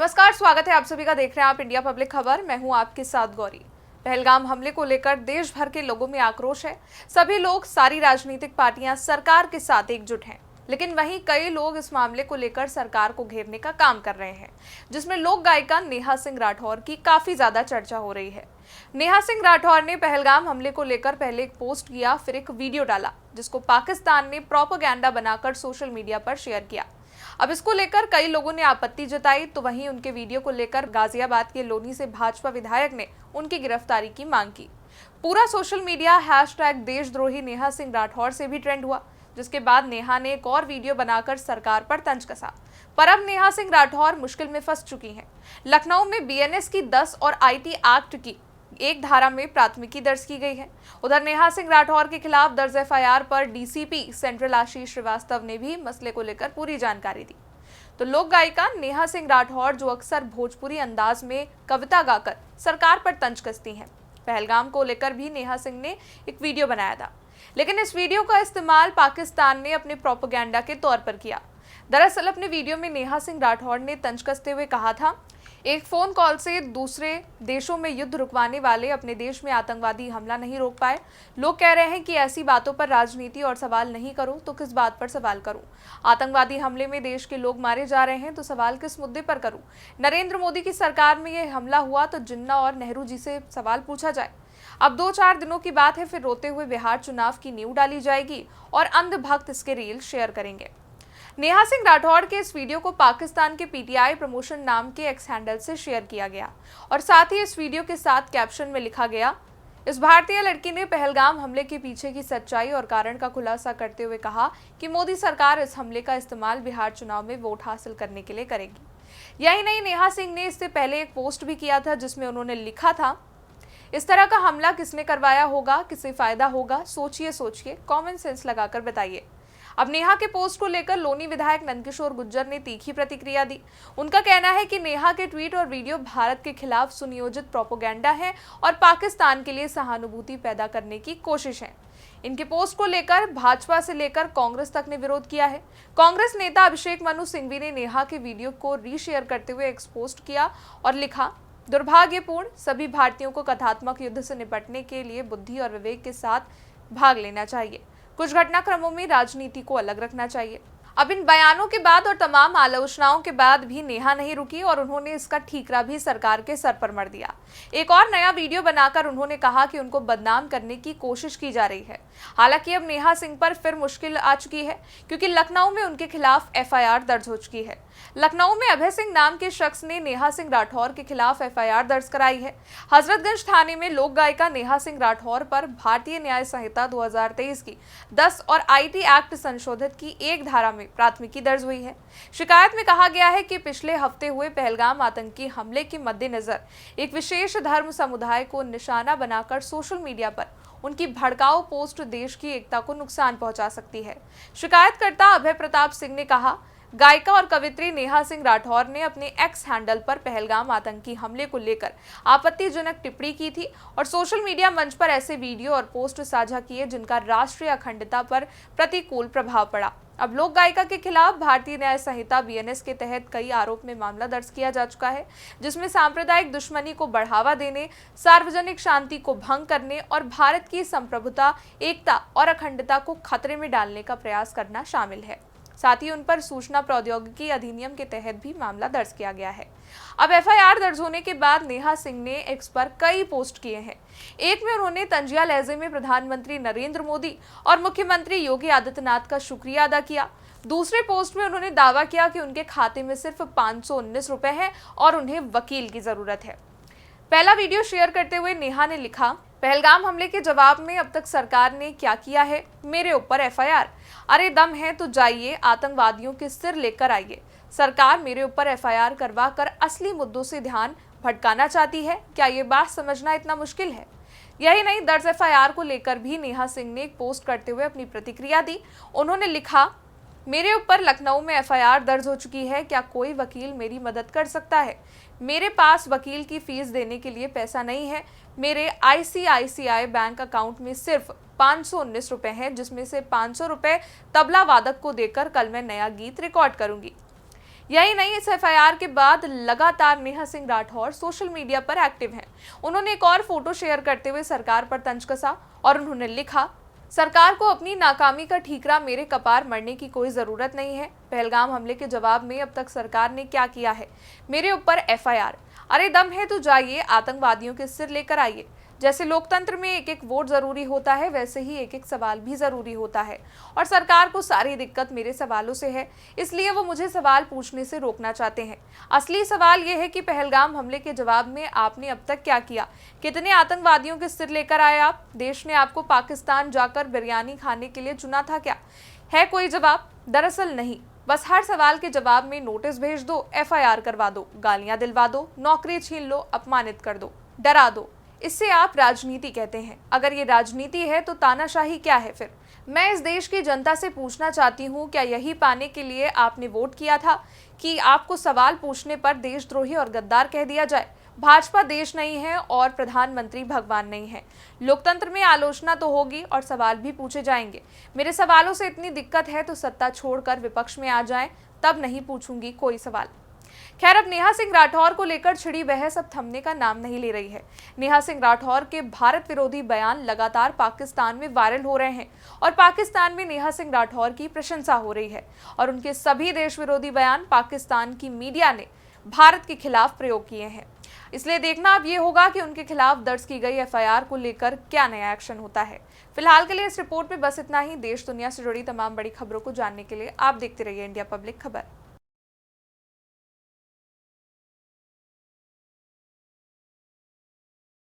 नमस्कार, स्वागत है आप सभी का। देख रहे हैं आप इंडिया पब्लिक खबर। मैं हूं आपके साथ गौरी। पहलगाम हमले को लेकर देश भर के लोगों में आक्रोश है। सभी लोग, सारी राजनीतिक पार्टियां सरकार के साथ एकजुट हैं, लेकिन वहीं कई लोग इस मामले को लेकर सरकार को घेरने का काम कर रहे हैं, जिसमें लोक गायिका नेहा सिंह राठौर की काफी ज्यादा चर्चा हो रही है। नेहा सिंह राठौर ने पहलगाम हमले को लेकर पहले एक पोस्ट किया, फिर एक वीडियो डाला, जिसको पाकिस्तान ने प्रोपेगेंडा बनाकर सोशल मीडिया पर शेयर किया। अब इसको लेकर कई लोगों ने आपत्ति जताई, तो वहीं उनके वीडियो को लेकर गाजियाबाद के लोनी से भाजपा विधायक ने उनकी गिरफ्तारी की मांग की। पूरा सोशल मीडिया #देशद्रोही नेहा सिंह राठौर से भी ट्रेंड हुआ, जिसके बाद नेहा ने एक और वीडियो बनाकर सरकार पर तंज कसा। पर अब नेहा सिंह राठौर मुश्किल में फंस चुकी हैं। लखनऊ में बीएनएस की 10 और आईटी एक्ट की एक धारा में प्राथमिकी दर्ज की गई है। उधर नेहा सिंह राठौर के खिलाफ दर्ज एफआईआर पर डीसीपी सेंट्रल आशीष श्रीवास्तव ने भी मसले को लेकर पूरी जानकारी दी। तो लोक गायिका नेहा सिंह राठौर, जो अक्सर भोजपुरी अंदाज में कविता गाकर सरकार पर तंज कसती हैं, पहलगाम को लेकर भी नेहा सिंह ने एक वीडियो बनाया था, लेकिन इस वीडियो का इस्तेमाल पाकिस्तान ने अपने प्रोपेगेंडा के तौर पर किया। दरअसल अपने वीडियो में नेहा सिंह राठौर ने तंज कसते हुए कहा था, एक फोन कॉल से दूसरे देशों में युद्ध रुकवाने वाले अपने देश में आतंकवादी हमला नहीं रोक पाए। लोग कह रहे हैं कि ऐसी बातों पर राजनीति और सवाल नहीं करो तो किस बात पर सवाल करूं। आतंकवादी हमले में देश के लोग मारे जा रहे हैं तो सवाल किस मुद्दे पर करूं। नरेंद्र मोदी की सरकार में यह हमला हुआ तो जिन्ना और नेहरू जी से सवाल पूछा जाए। अब 2-4 दिनों की बात है, फिर रोते हुए बिहार चुनाव की नींव डाली जाएगी और अंधभक्त इसके रील शेयर करेंगे। नेहा सिंह राठौर के इस वीडियो को पाकिस्तान के पीटीआई प्रमोशन नाम के एक्स हैंडल से शेयर किया गया और साथ ही इस वीडियो के साथ कैप्शन में लिखा गया, इस भारतीय लड़की ने पहलगाम हमले के पीछे की सच्चाई और कारण का खुलासा करते हुए कहा कि मोदी सरकार इस हमले का इस्तेमाल बिहार चुनाव में वोट हासिल करने के लिए करेगी। यही नहीं, नेहा सिंह ने इससे पहले एक पोस्ट भी किया था, जिसमें उन्होंने लिखा था, इस तरह का हमला किसने करवाया होगा, किसे फायदा होगा, सोचिए, कॉमन सेंस लगाकर बताइए। अब नेहा के पोस्ट को लेकर लोनी विधायक नंदकिशोर गुर्जर ने तीखी प्रतिक्रिया दी। उनका कहना है कि नेहा के ट्वीट और वीडियो भारत के खिलाफ सुनियोजित प्रोपेगेंडा है और पाकिस्तान के लिए सहानुभूति पैदा करने की कोशिश है। इनके पोस्ट को लेकर भाजपा से लेकर कांग्रेस तक ने विरोध किया है। कांग्रेस नेता अभिषेक मनु सिंघवी ने नेहा के वीडियो को रीशेयर करते हुए एक पोस्ट किया और लिखा, दुर्भाग्यपूर्ण, सभी भारतीयों को कथात्मक युद्ध से निपटने के लिए बुद्धि और विवेक के साथ भाग लेना चाहिए। कुछ घटनाक्रमों में राजनीति को अलग रखना चाहिए। अब इन बयानों के बाद और तमाम आलोचनाओं के बाद भी नेहा नहीं रुकी और उन्होंने इसका ठीकरा भी सरकार के सर पर मर दिया। एक और नया वीडियो बनाकर उन्होंने कहा कि उनको बदनाम करने की कोशिश की जा रही है। हालांकि अब नेहा सिंह पर फिर मुश्किल आ चुकी है, क्योंकि लखनऊ में उनके खिलाफ एफआईआर दर्ज हो चुकी है। लखनऊ में अभय सिंह नाम के शख्स ने नेहा सिंह राठौर के खिलाफ एफआईआर दर्ज कराई है। हजरतगंज थाने में लोक गायिका नेहा सिंह राठौर पर भारतीय न्याय संहिता 2023 की 10 और आईटी एक्ट संशोधित की एक धारा में प्राथमिकी दर्ज हुई है। शिकायत में कहा गया है कि पिछले हफ्ते हुए पहलगाम आतंकी हमले के मद्देनजर एक विशेष धर्म समुदाय को निशाना बनाकर सोशल मीडिया पर उनकी भड़काऊ पोस्ट देश की एकता को नुकसान पहुंचा सकती है। शिकायतकर्ता अभय प्रताप सिंह ने कहा, गायिका और कवित्री नेहा सिंह राठौर ने अपने एक्स हैंडल पर पहलगाम आतंकी हमले को लेकर आपत्तिजनक टिप्पणी की थी और सोशल मीडिया मंच पर ऐसे वीडियो और पोस्ट साझा किए जिनका राष्ट्रीय अखंडता पर प्रतिकूल प्रभाव पड़ा। अब लोक गायिका के खिलाफ भारतीय न्याय संहिता बीएनएस के तहत कई आरोप में मामला दर्ज किया जा चुका है, जिसमें सांप्रदायिक दुश्मनी को बढ़ावा देने, सार्वजनिक शांति को भंग करने और भारत की संप्रभुता, एकता और अखंडता को खतरे में डालने का प्रयास करना शामिल है। साथ ही उन पर सूचना प्रौद्योगिकी अधिनियम के तहत भी मामला दर्ज किया गया है। अब एफआईआर दर्ज होने के बाद नेहा सिंह ने एक्स पर कई पोस्ट किए हैं। एक में उन्होंने तंजिया लहजे में प्रधानमंत्री नरेंद्र मोदी और मुख्यमंत्री योगी आदित्यनाथ का शुक्रिया अदा किया। दूसरे पोस्ट में उन्होंने दावा किया कि उनके खाते में सिर्फ 519 रुपए हैं और उन्हें वकील की जरूरत है। पहला वीडियो शेयर करते हुए नेहा ने लिखा, पहलगाम हमले के जवाब में अब तक सरकार ने क्या किया है, मेरे ऊपर एफआईआर, अरे दम है तो जाइए आतंकवादियों के सिर लेकर आइए। सरकार मेरे ऊपर एफआईआर करवा कर असली मुद्दों से ध्यान भटकाना चाहती है, क्या ये बात समझना इतना मुश्किल है? यही नहीं, दर्ज एफआईआर को लेकर भी नेहा सिंह ने एक पोस्ट करते हुए अपनी प्रतिक्रिया दी। उन्होंने लिखा, मेरे ऊपर लखनऊ में एफआईआर दर्ज हो चुकी है, क्या कोई वकील मेरी मदद कर सकता है? मेरे पास वकील की फीस देने के लिए पैसा नहीं है। मेरे आईसीआईसीआई बैंक अकाउंट में सिर्फ 519 रुपए हैं, जिसमें से 500 रुपए तबला वादक को देकर कल मैं नया गीत रिकॉर्ड करूंगी। यही नहीं, इस एफआईआर के बाद लगातार नेहा सिंह राठौर सोशल मीडिया पर एक्टिव हैं। उन्होंने एक और फोटो शेयर करते हुए सरकार पर तंज कसा और उन्होंने लिखा, सरकार को अपनी नाकामी का ठीकरा मेरे कपार मरने की कोई जरूरत नहीं है। पहलगाम हमले के जवाब में अब तक सरकार ने क्या किया है? मेरे ऊपर एफआईआर। अरे दम है तो जाइए आतंकवादियों के सिर लेकर आइए। जैसे लोकतंत्र में एक एक वोट जरूरी होता है, वैसे ही एक एक सवाल भी जरूरी होता है। और सरकार को सारी दिक्कत मेरे सवालों से है, इसलिए वो मुझे सवाल पूछने से रोकना चाहते हैं। असली सवाल ये है कि पहलगाम हमले के जवाब में आपने अब तक क्या किया? कितने आतंकवादियों के सिर लेकर आए आप? देश ने आपको पाकिस्तान जाकर बिरयानी खाने के लिए चुना था क्या? है कोई जवाब? दरअसल नहीं। बस हर सवाल के जवाब में नोटिस भेज दो, एफआईआर करवा दो, गालियां दिलवा दो, नौकरी छीन लो, अपमानित कर दो, डरा दो। इससे आप राजनीति कहते हैं। अगर ये राजनीति है तो तानाशाही क्या है फिर? मैं इस देश की जनता से पूछना चाहती हूँ, क्या यही पाने के लिए आपने वोट किया था कि आपको सवाल पूछने पर देशद्रोही और गद्दार कह दिया जाए? भाजपा देश नहीं है और प्रधानमंत्री भगवान नहीं है। लोकतंत्र में आलोचना तो होगी और सवाल भी पूछे जाएंगे। मेरे सवालों से इतनी दिक्कत है तो सत्ता छोड़कर विपक्ष में आ जाएं, तब नहीं पूछूंगी कोई सवाल। खैर, अब नेहा सिंह राठौर को लेकर छिड़ी बहस अब थमने का नाम नहीं ले रही है। नेहा सिंह राठौर के भारत विरोधी बयान लगातार पाकिस्तान में वायरल हो रहे हैं और पाकिस्तान में नेहा सिंह राठौर की प्रशंसा हो रही है और उनके सभी देश विरोधी बयान पाकिस्तान की मीडिया ने भारत के खिलाफ प्रयोग किए हैं। इसलिए देखना अब ये होगा कि उनके खिलाफ दर्ज की गई एफआईआर को लेकर क्या नया एक्शन होता है। फिलहाल के लिए इस रिपोर्ट में बस इतना ही। देश दुनिया से जुड़ी तमाम बड़ी खबरों को जानने के लिए आप देखते रहिए इंडिया पब्लिक खबर।